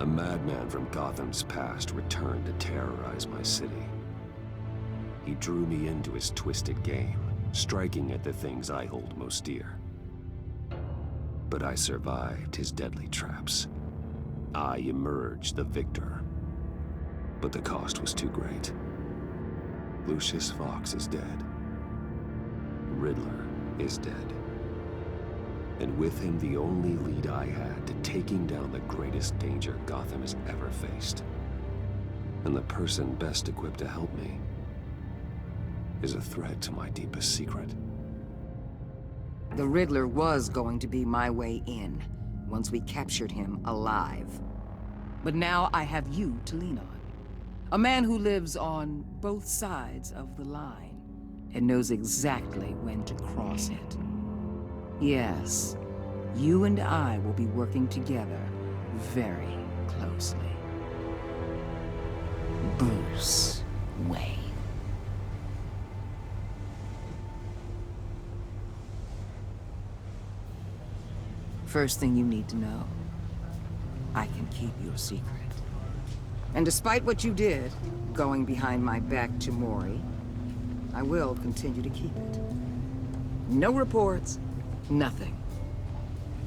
A madman from Gotham's past returned to terrorize my city. He drew me into his twisted game, striking at the things I hold most dear. But I survived his deadly traps. I emerged the victor. But the cost was too great. Lucius Fox is dead. Riddler is dead. And with him, the only lead I had to taking down the greatest danger Gotham has ever faced. And the person best equipped to help me is a threat to my deepest secret. The Riddler was going to be my way in, once we captured him alive. But now I have you to lean on. A man who lives on both sides of the line and knows exactly when to cross it. Yes, you and I will be working together very closely. Bruce Wayne. First thing you need to know, I can keep your secret. And despite what you did, going behind my back to Mori, I will continue to keep it. No reports, nothing.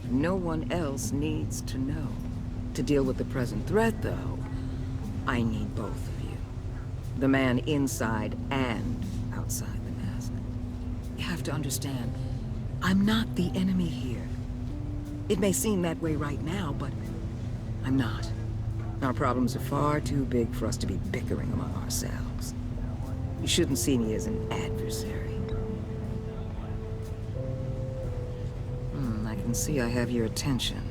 No one else needs to know. To deal with the present threat, though, I need both of you. The man inside and outside the mask. You have to understand, I'm not the enemy here. It may seem that way right now, but I'm not. Our problems are far too big for us to be bickering among ourselves. You shouldn't see me as an adversary. I can see I have your attention.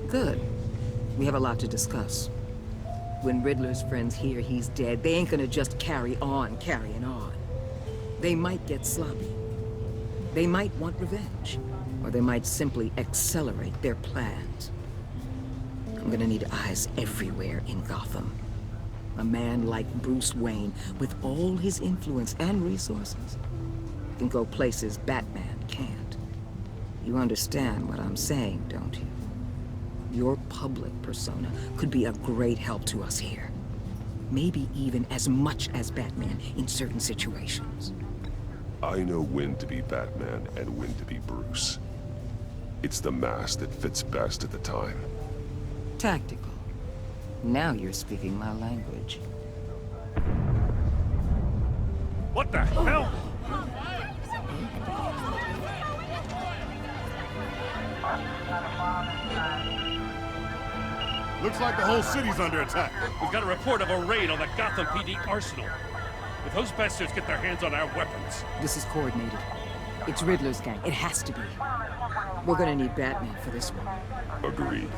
Good. We have a lot to discuss. When Riddler's friends hear he's dead, they ain't gonna just carry on carrying on. They might get sloppy. They might want revenge. Or they might simply accelerate their plans. I'm gonna need eyes everywhere in Gotham. A man like Bruce Wayne, with all his influence and resources, can go places Batman can't. You understand what I'm saying, don't you? Your public persona could be a great help to us here. Maybe even as much as Batman in certain situations. I know when to be Batman and when to be Bruce. It's the mask that fits best at the time. Tactical. Now you're speaking my language. What the hell? Looks like the whole city's under attack. We've got a report of a raid on the Gotham PD arsenal. If those bastards get their hands on our weapons... This is coordinated. It's Riddler's gang. It has to be. We're gonna need Batman for this one. Agreed.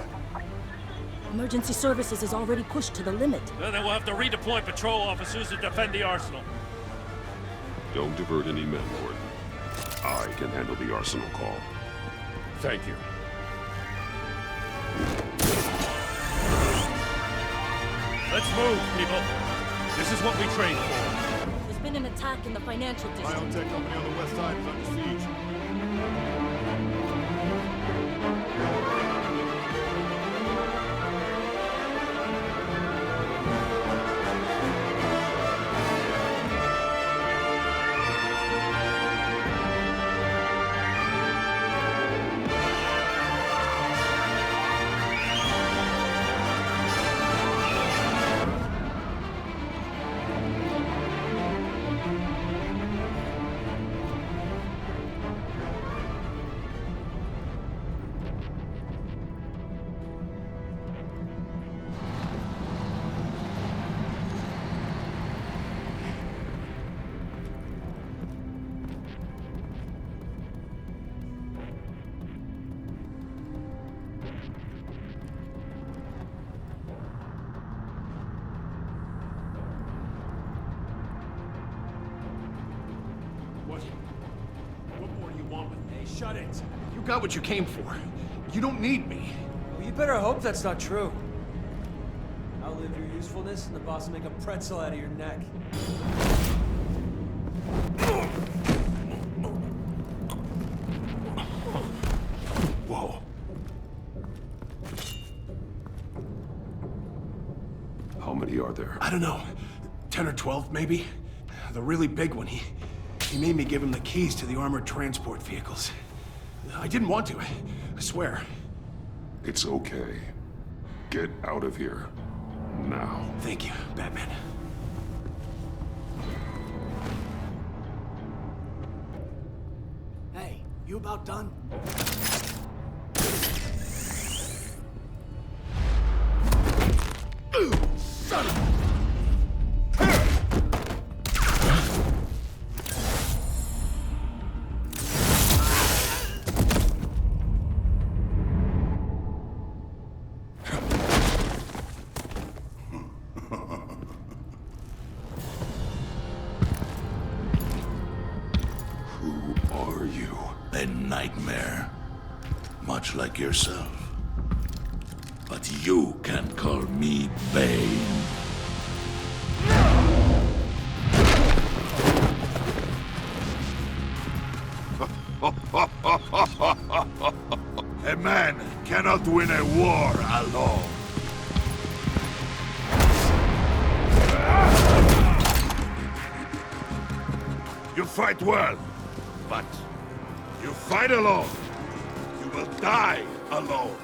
Emergency services is already pushed to the limit. Then we'll have to redeploy patrol officers to defend the arsenal. Don't divert any men, Gordon. I can handle the arsenal call. Thank you. Let's move, people. This is what we trained for. There's been an attack in the financial district. Biotech company on the west side is under siege. What more do you want with me? Shut it. You got what you came for. You don't need me. Well, you better hope that's not true. Outlive your usefulness, and the boss will make a pretzel out of your neck. Whoa. many are there? I don't know. 10 or 12, maybe? The really big one, he made me give him the keys to the armored transport vehicles. I didn't want to, I swear. It's okay. Get out of here. Now. Thank you, Batman. Hey, you about done? Son of a... A nightmare, much like yourself. But you can call me Bane. A man cannot win a war alone. You fight well, but you fight alone. You will die alone.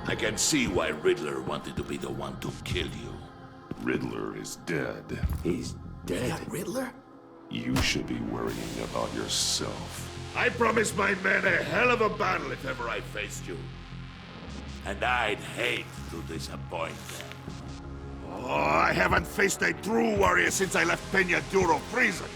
I can see why Riddler wanted to be the one to kill you. Riddler is dead. He's dead? That Riddler? You should be worrying about yourself. I promised my men a hell of a battle if ever I faced you. And I'd hate to disappoint them. Oh, I haven't faced a true warrior since I left Peña Duro prison.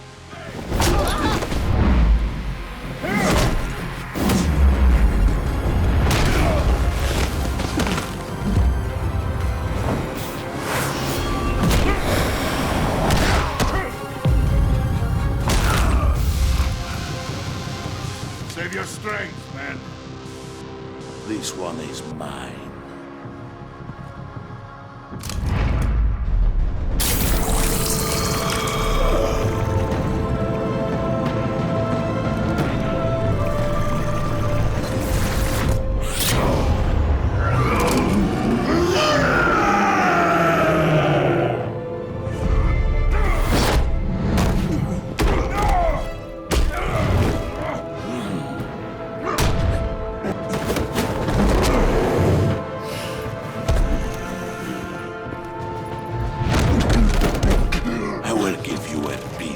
Save your strength, man. This one is mine.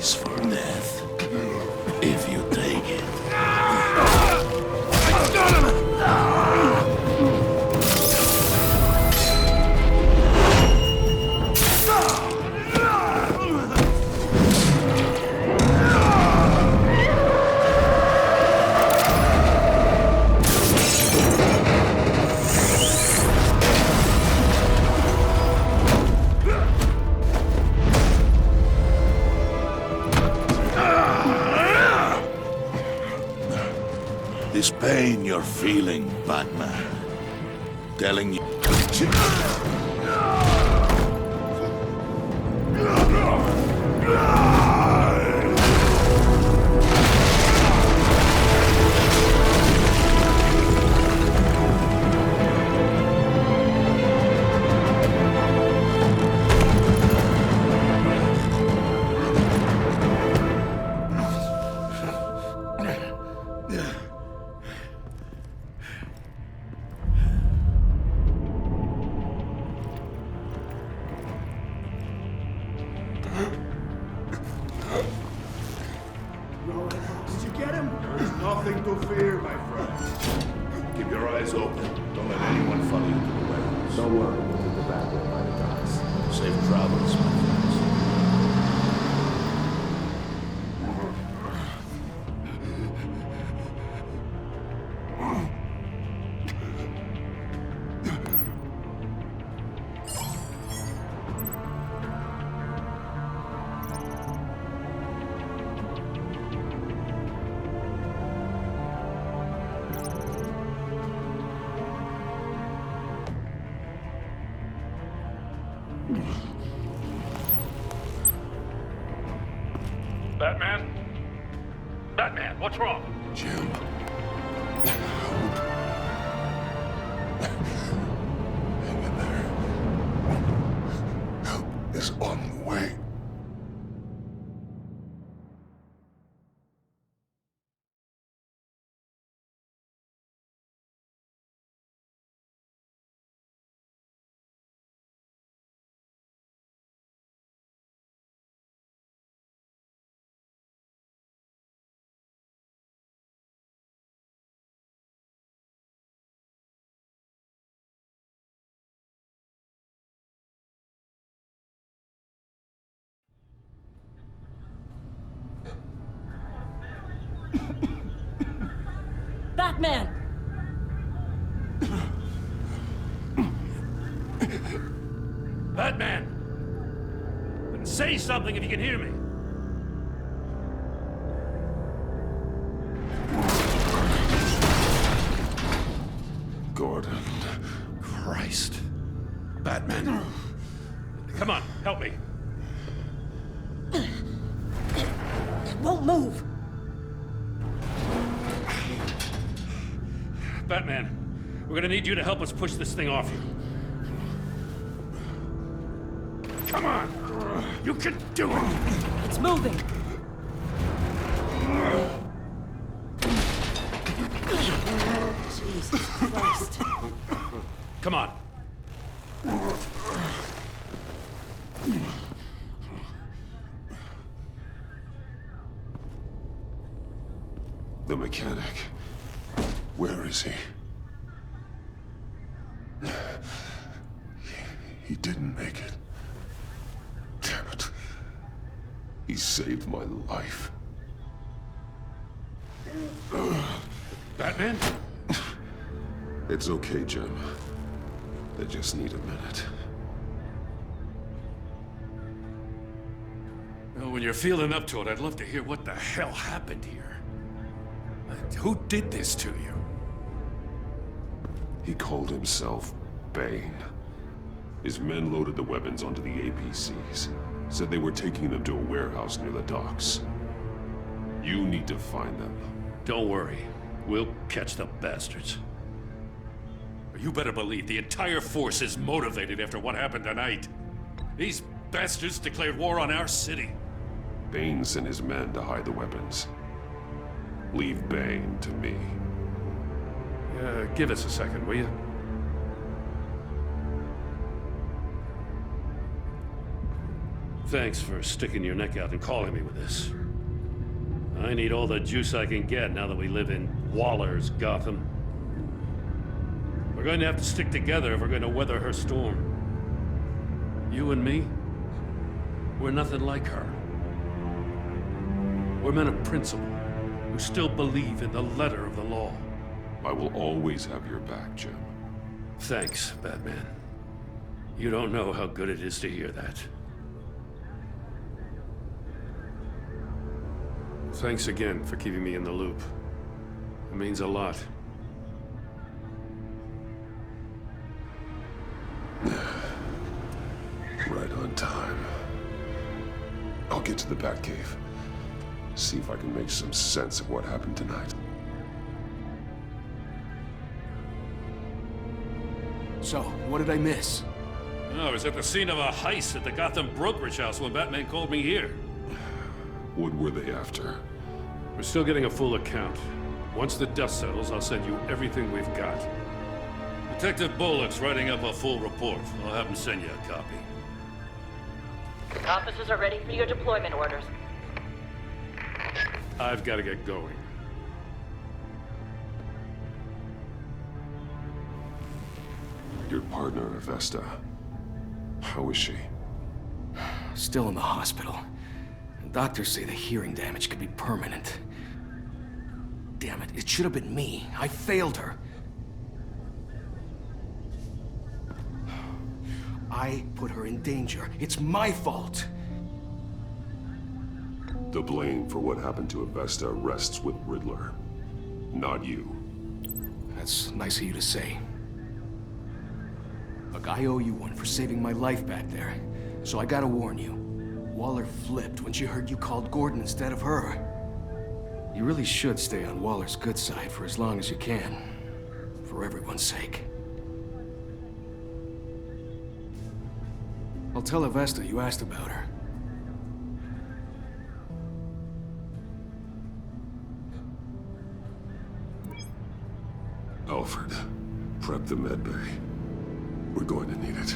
For death, if you take it. This pain you're feeling, Batman, telling you... Did you get him? There's nothing to fear, my friend. Keep your eyes open. Don't let anyone follow you to the warehouse. Don't worry, we'll take the back way by the docks. Safe travels, my friends. What's wrong? Jim. Hang in there. Help is on the way. Batman! Batman! Say something if you can hear me. Gordon. Christ. Batman. Come on, help me. It won't move! Batman, we're gonna need you to help us push this thing off you. Come on! You can do it! It's moving! Jesus Christ. Come on. The mechanic. Where is he? He didn't make it. Damn it. He saved my life. Batman? It's okay, Jim. I just need a minute. Well, when you're feeling up to it, I'd love to hear what the hell happened here. Who did this to you? He called himself Bane. His men loaded the weapons onto the APCs. Said they were taking them to a warehouse near the docks. You need to find them. Don't worry. We'll catch the bastards. You better believe the entire force is motivated after what happened tonight. These bastards declared war on our city. Bane sent his men to hide the weapons. Leave Bane to me. Give us a second, will you? Thanks for sticking your neck out and calling me with this. I need all the juice I can get now that we live in Waller's Gotham. We're going to have to stick together if we're going to weather her storm. You and me, we're nothing like her. We're men of principle who still believe in the letter of the law. I will always have your back, Jim. Thanks, Batman. You don't know how good it is to hear that. Thanks again for keeping me in the loop. It means a lot. Right on time. I'll get to the Batcave. See if I can make some sense of what happened tonight. So, what did I miss? I was at the scene of a heist at the Gotham brokerage house when Batman called me here. What were they after? We're still getting a full account. Once the dust settles, I'll send you everything we've got. Detective Bullock's writing up a full report. I'll have him send you a copy. Officers are ready for your deployment orders. I've got to get going. Your partner, Vesta. How is she? Still in the hospital. Doctors say the hearing damage could be permanent. Damn it, it should have been me. I failed her. I put her in danger. It's my fault. The blame for what happened to Vesta rests with Riddler, not you. That's nice of you to say. Look, I owe you one for saving my life back there. So I gotta warn you. Waller flipped when she heard you called Gordon instead of her. You really should stay on Waller's good side for as long as you can. For everyone's sake. I'll tell Avesta you asked about her. Alfred, prep the med bay. We're going to need it.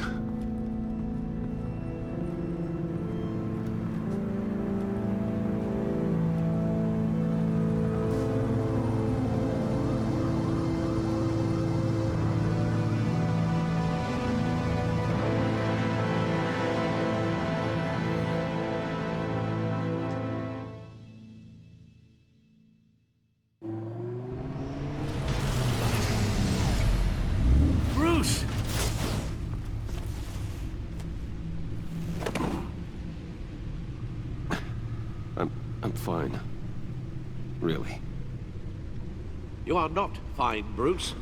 Bruce! I'm fine. Really. You are not fine, Bruce.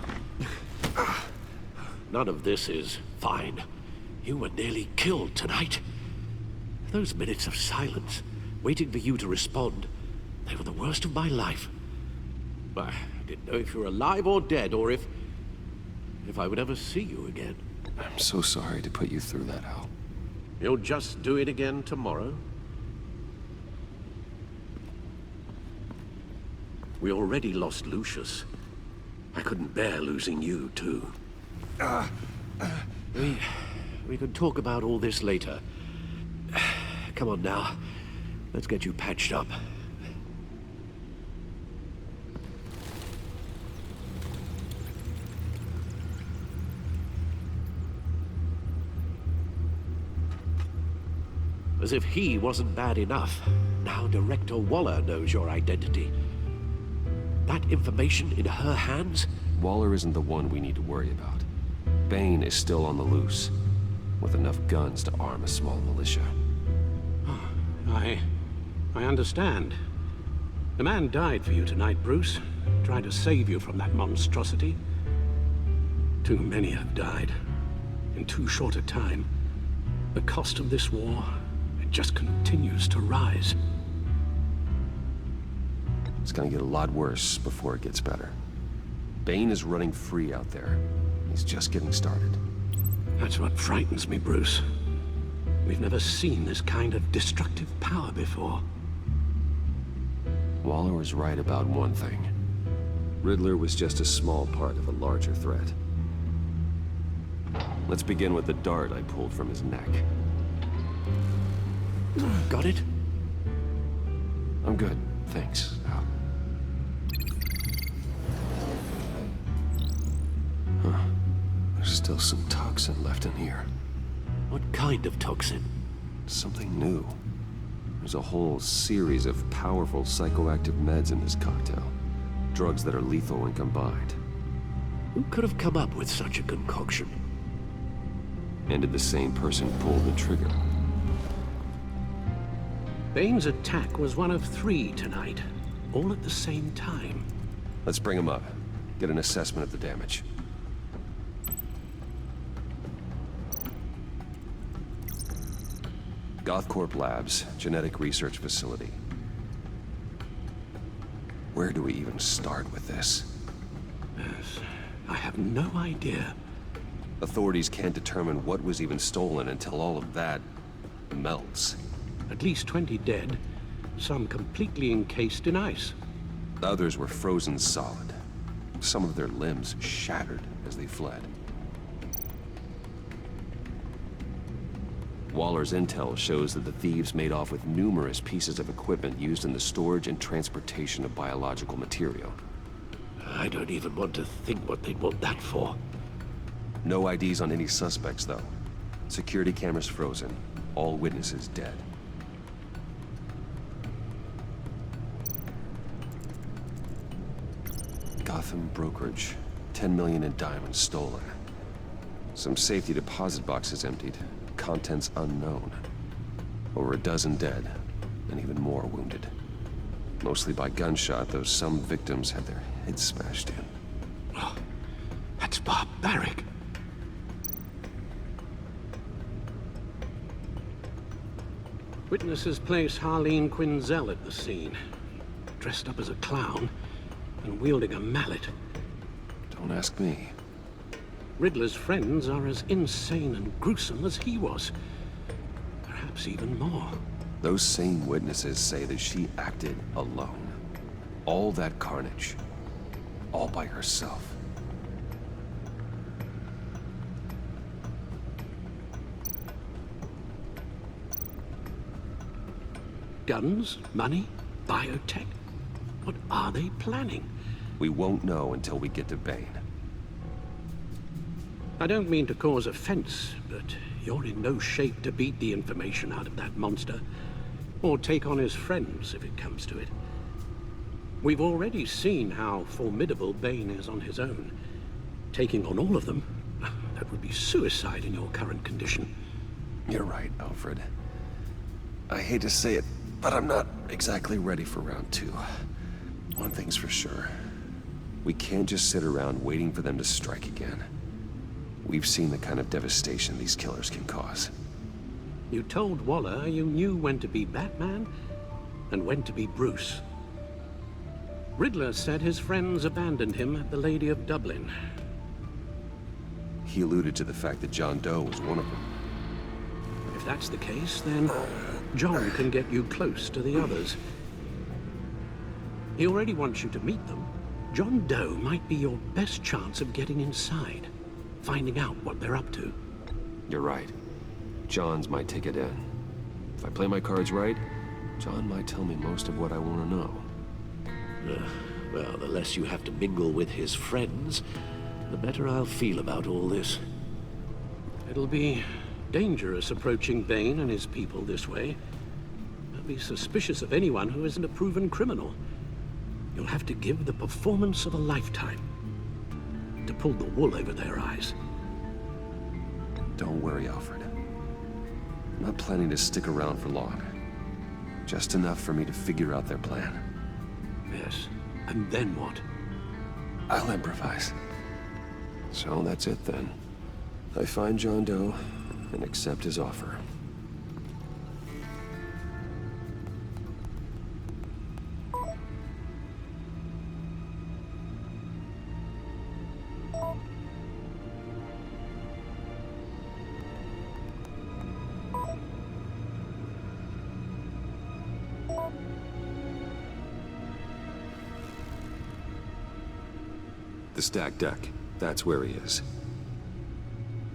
None of this is fine. You were nearly killed tonight. Those minutes of silence, waiting for you to respond, they were the worst of my life. I didn't know if you were alive or dead, or if I would ever see you again. I'm so sorry to put you through that, Al. You'll just do it again tomorrow? We already lost Lucius. I couldn't bear losing you, too. We can talk about all this later. Come on now. Let's get you patched up. As if he wasn't bad enough, now Director Waller knows your identity. That information in her hands? Waller isn't the one we need to worry about. Bane is still on the loose, with enough guns to arm a small militia. I understand. The man died for you tonight, Bruce. Trying to save you from that monstrosity. Too many have died. In too short a time. The cost of this war, it just continues to rise. It's gonna get a lot worse before it gets better. Bane is running free out there. He's just getting started. That's what frightens me, Bruce. We've never seen this kind of destructive power before. Waller was right about one thing. Riddler was just a small part of a larger threat. Let's begin with the dart I pulled from his neck. Got it? I'm good, thanks, Al. Huh. There's still some toxin left in here. What kind of toxin? Something new. There's a whole series of powerful psychoactive meds in this cocktail. Drugs that are lethal when combined. Who could have come up with such a concoction? And did the same person pull the trigger? Bane's attack was one of 3 tonight, all at the same time. Let's bring him up. Get an assessment of the damage. Gothcorp Labs, genetic research facility. Where do we even start with this? Yes, I have no idea. Authorities can't determine what was even stolen until all of that melts. At least 20 dead, some completely encased in ice. Others were frozen solid. Some of their limbs shattered as they fled. Waller's intel shows that the thieves made off with numerous pieces of equipment used in the storage and transportation of biological material. I don't even want to think what they'd want that for. No IDs on any suspects, though. Security cameras frozen. All witnesses dead. Gotham brokerage. 10 million in diamonds stolen. Some safety deposit boxes emptied. Contents unknown. Over a dozen dead, and even more wounded. Mostly by gunshot, though some victims had their heads smashed in. Oh, that's barbaric. Witnesses place Harleen Quinzel at the scene. dressed up as a clown and wielding a mallet. Don't ask me. Riddler's friends are as insane and gruesome as he was. Perhaps even more. Those same witnesses say that she acted alone. All that carnage. All by herself. Guns, money, biotech. What are they planning? We won't know until we get to Bane. I don't mean to cause offense, but you're in no shape to beat the information out of that monster, or take on his friends if it comes to it. We've already seen how formidable Bane is on his own. Taking on all of them, that would be suicide in your current condition. You're right, Alfred. I hate to say it, but I'm not exactly ready for round 2. One thing's for sure. We can't just sit around waiting for them to strike again. We've seen the kind of devastation these killers can cause. You told Waller you knew when to be Batman and when to be Bruce. Riddler said his friends abandoned him at the Lady of Dublin. He alluded to the fact that John Doe was one of them. If that's the case, then John can get you close to the others. He already wants you to meet them. John Doe might be your best chance of getting inside, finding out what they're up to. You're right. John's might take it in. If I play my cards right, John might tell me most of what I want to know. Well, the less you have to mingle with his friends, the better I'll feel about all this. It'll be dangerous approaching Bane and his people this way. They'll be suspicious of anyone who isn't a proven criminal. You'll have to give the performance of a lifetime to pull the wool over their eyes. Don't worry, Alfred. I'm not planning to stick around for long. Just enough for me to figure out their plan. Yes, and then what? I'll improvise. So that's it then. I find John Doe and accept his offer. The stacked deck. That's where he is.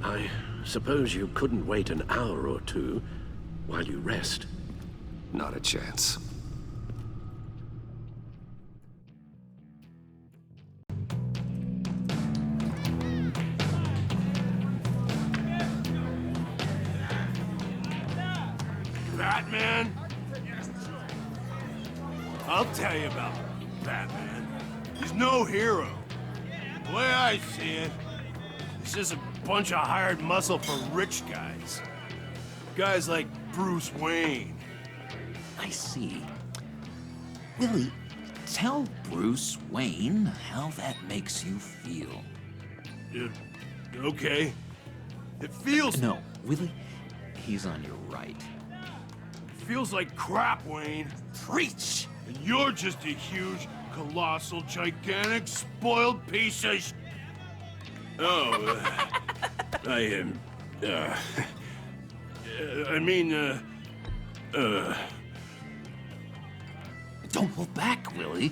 I suppose you couldn't wait an hour or two while you rest. Not a chance. Batman? I'll tell you about Batman. He's no hero. The way I see it, he's just a bunch of hired muscle for rich guys. Guys like Bruce Wayne. I see. Willie, tell Bruce Wayne how that makes you feel. Okay. It feels... No, Willie, he's on your right. It feels like crap, Wayne. Preach! And you're just a huge, colossal, gigantic, spoiled piece of I am... Don't hold back, Willie.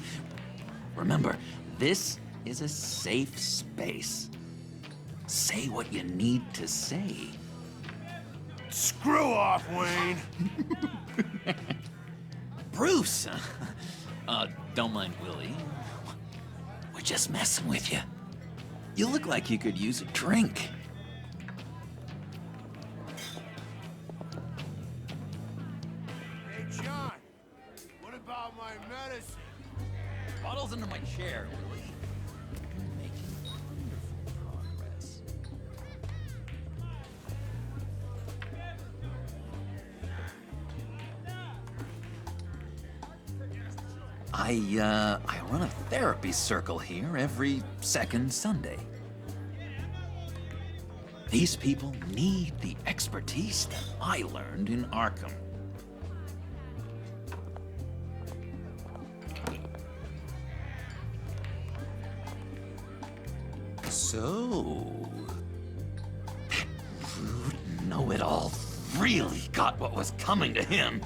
Remember, this is a safe space. Say what you need to say. Screw off, Wayne! Bruce! Don't mind Willie. We're just messing with you. You look like you could use a drink. Hey, John! What about my medicine? Bottle's under my chair, Willie. You're making wonderful progress. I run a therapy circle here every second Sunday. These people need the expertise that I learned in Arkham. So... that rude know-it-all really got what was coming to him.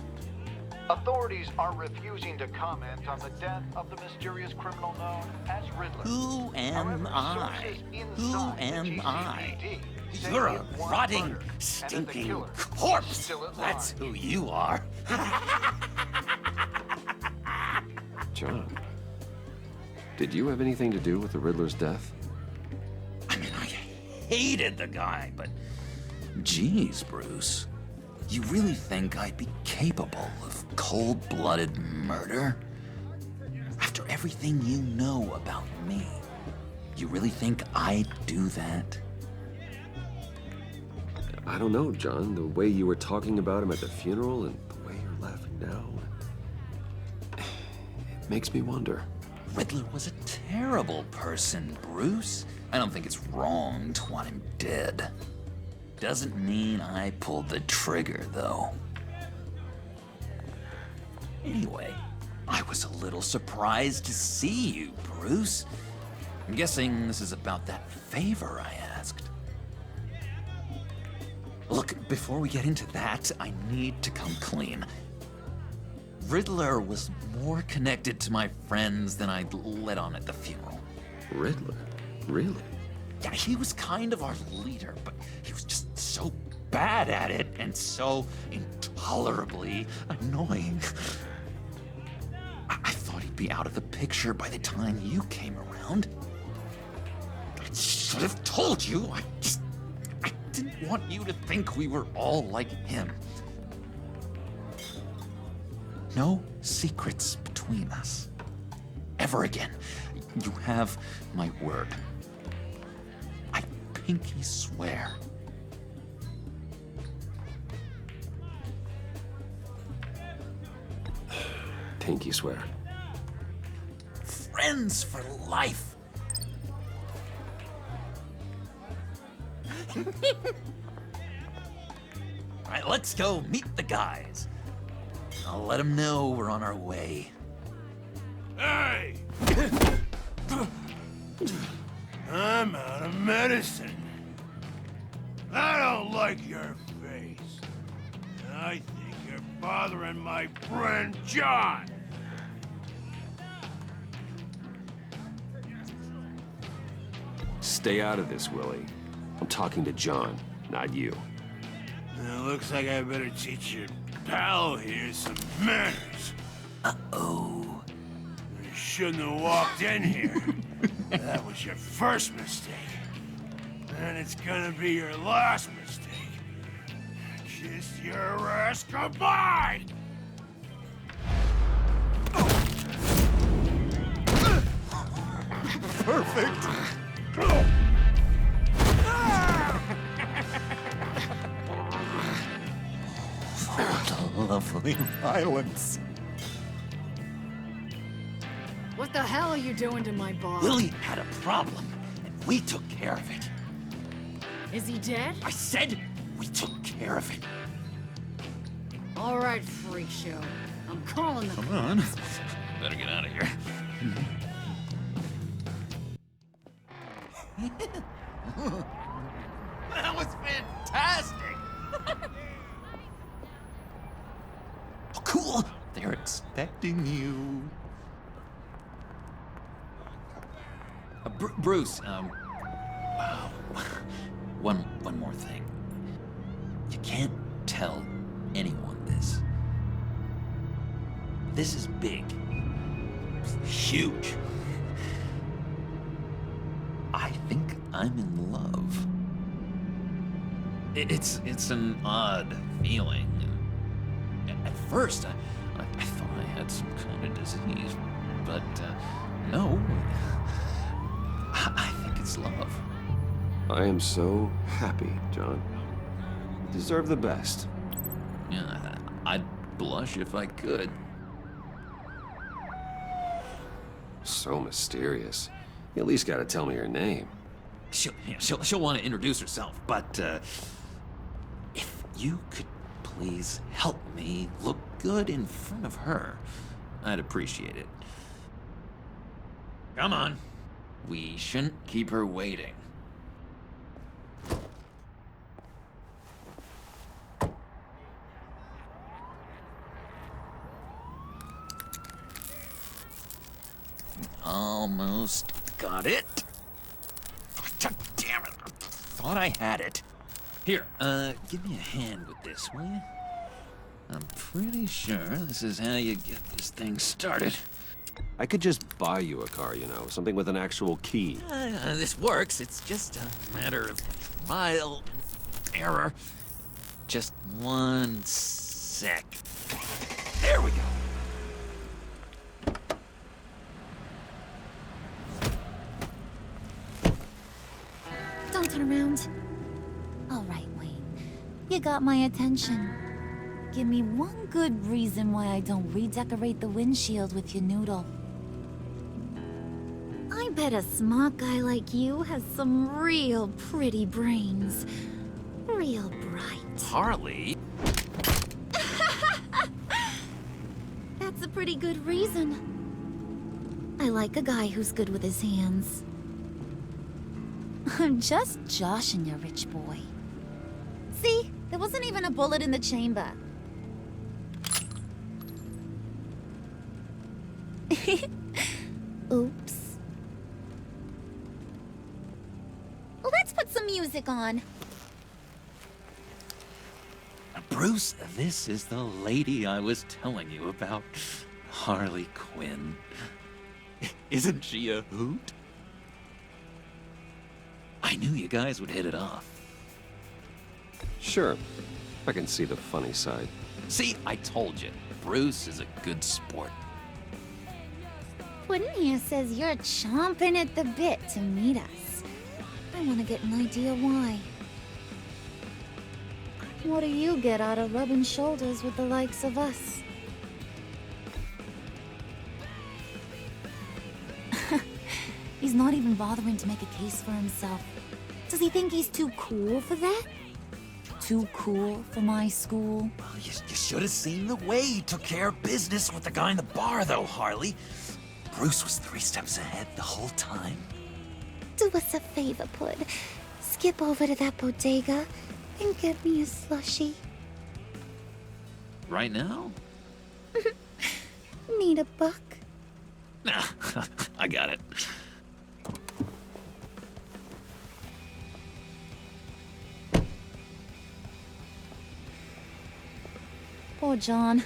Authorities are refusing to comment on the death of the mysterious criminal known as Riddler. Who am I? Who am I? say You're he a had one rotting, murder, and that the stinking killer is corpse. still at That's large. who you are. John, did you have anything to do with the Riddler's death? I mean, I hated the guy, but... Geez, Bruce. You really think I'd be capable of cold-blooded murder? After everything you know about me, you really think I'd do that? I don't know, John. The way you were talking about him at the funeral and the way you're laughing now... it makes me wonder. Riddler was a terrible person, Bruce. I don't think it's wrong to want him dead. Doesn't mean I pulled the trigger, though. Anyway, I was a little surprised to see you, Bruce. I'm guessing this is about that favor I asked. Look, before we get into that, I need to come clean. Riddler was more connected to my friends than I'd let on at the funeral. Riddler? Really? Yeah, he was kind of our leader, but he was just so bad at it and so intolerably annoying. I thought he'd be out of the picture by the time you came around. I should have told you. I didn't want you to think we were all like him. No secrets between us. Ever again. You have my word. I pinky swear. Pinky swear. Friends for life. All right, let's go meet the guys. I'll let them know we're on our way. Hey! I'm out of medicine. I don't like your face. And I think you're bothering my friend John. Stay out of this, Willie. I'm talking to John, not you. It looks like I better teach your pal here some manners. Uh-oh. You shouldn't have walked in here. That was your first mistake. And it's gonna be your last mistake. Kiss your ass goodbye! Perfect. What a lovely violence. What the hell are you doing to my bar? Willie had a problem, and we took care of it. Is he dead? I said we took care of it. All right, freak show. I'm calling the... Come on. Better get out of here. That was fantastic! Oh, cool! They're expecting you. Bruce, one more thing. You can't tell anyone this. This is big. Huge. I think I'm in love. It's an odd feeling. At first, I thought I had some kind of disease, but no. I think it's love. I am so happy, John. You deserve the best. Yeah, I'd blush if I could. So mysterious. You at least gotta tell me her name. She'll want to introduce herself, but if you could please help me look good in front of her, I'd appreciate it. Come on. We shouldn't keep her waiting. Almost got it. God damn it. I thought I had it. Here, give me a hand with this, will you? I'm pretty sure this is how you get this thing started. I could just buy you a car, you know, something with an actual key. This works. It's just a matter of trial and error. Just one sec. There we go. Don't turn around. All right, Wayne. You got my attention. Give me one good reason why I don't redecorate the windshield with your noodle. I bet a smart guy like you has some real pretty brains. Real bright. Harley? That's a pretty good reason. I like a guy who's good with his hands. I'm just joshing you, rich boy. See? There wasn't even a bullet in the chamber. Oops. Let's put some music on. Bruce, this is the lady I was telling you about. Harley Quinn. Isn't she a hoot? I knew you guys would hit it off. Sure. I can see the funny side. See, I told you. Bruce is a good sport. Puddin' here says you're chomping at the bit to meet us. I want to get an idea why. What do you get out of rubbing shoulders with the likes of us? He's not even bothering to make a case for himself. Does he think he's too cool for that? Too cool for my school? Well, you should have seen the way he took care of business with the guy in the bar, though, Harley. Bruce was 3 steps ahead the whole time. Do us a favor, Pud. Skip over to that bodega and get me a slushie. Right now? Need a buck? Nah, I got it. Poor John.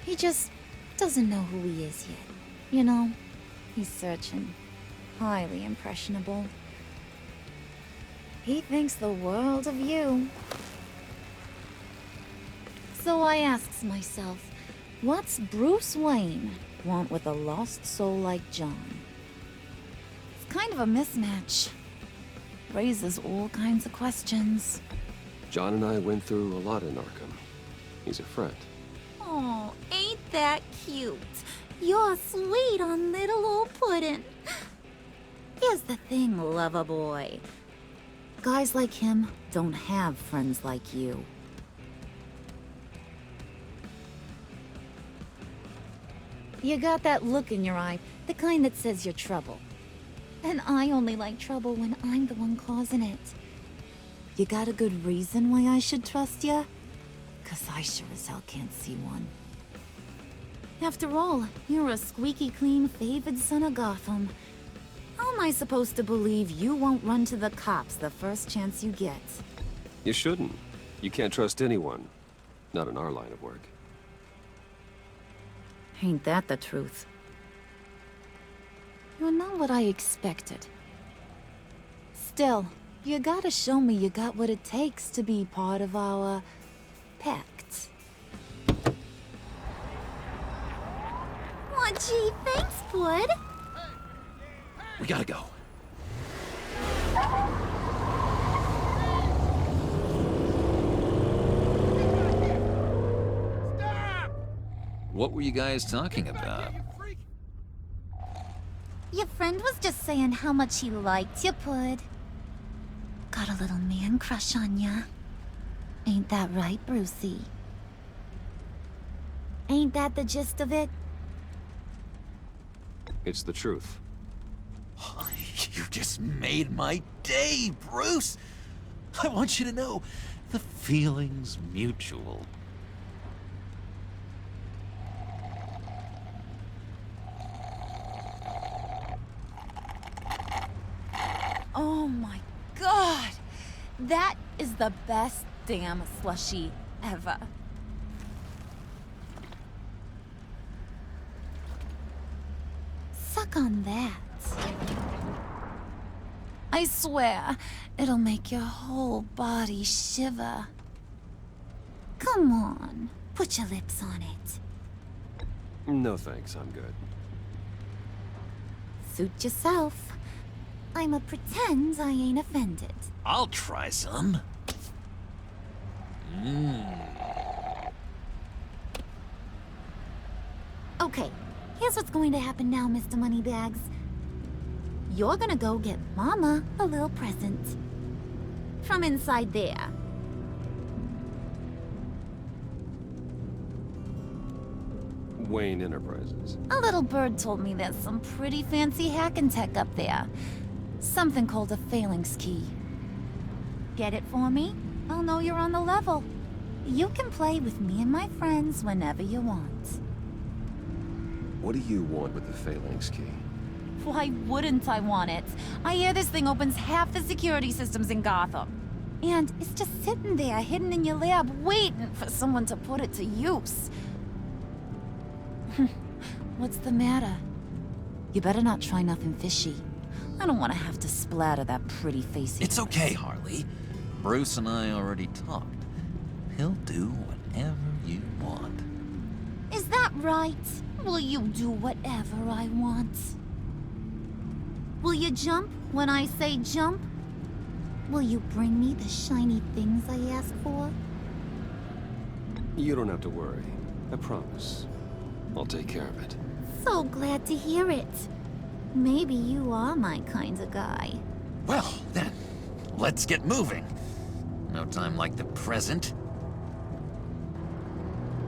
He just doesn't know who he is yet. You know, he's searching. Highly impressionable. He thinks the world of you. So I asks myself, what's Bruce Wayne want with a lost soul like John? It's kind of a mismatch. Raises all kinds of questions. John and I went through a lot in Arkham. He's a friend. Oh, ain't that cute? You're sweet on little old Puddin'. Here's the thing, lover boy. Guys like him don't have friends like you. You got that look in your eye, the kind that says you're trouble. And I only like trouble when I'm the one causing it. You got a good reason why I should trust you? 'Cause I sure as hell can't see one. After all, you're a squeaky clean favored son of Gotham. How am I supposed to believe you won't run to the cops the first chance you get? You shouldn't. You can't trust anyone. Not in our line of work. Ain't that the truth? You're not what I expected. Still, you gotta show me you got what it takes to be part of our pact. Aw, gee, thanks, Bud. We gotta go. What were you guys talking about? Your friend was just saying how much he liked you, Pud. Got a little man crush on ya. Ain't that right, Brucey? Ain't that the gist of it? It's the truth. You've just made my day, Bruce. I want you to know the feeling's mutual. Oh my god! That is the best damn slushie ever. Suck on that. I swear, it'll make your whole body shiver. Come on, put your lips on it. No thanks, I'm good. Suit yourself. I'ma pretend I ain't offended. I'll try some. Okay, here's what's going to happen now, Mr. Moneybags. You're gonna go get Mama a little present. From inside there. Wayne Enterprises. A little bird told me there's some pretty fancy hacking tech up there. Something called a phalanx key. Get it for me? I'll know you're on the level. You can play with me and my friends whenever you want. What do you want with the phalanx key? Why wouldn't I want it? I hear this thing opens half the security systems in Gotham. And it's just sitting there, hidden in your lab, waiting for someone to put it to use. What's the matter? You better not try nothing fishy. I don't want to have to splatter that pretty face. It's okay, Harley. Bruce and I already talked. He'll do whatever you want. Is that right? Will you do whatever I want? Will you jump when I say jump? Will you bring me the shiny things I ask for? You don't have to worry. I promise. I'll take care of it. So glad to hear it. Maybe you are my kind of guy. Well, then, let's get moving. No time like the present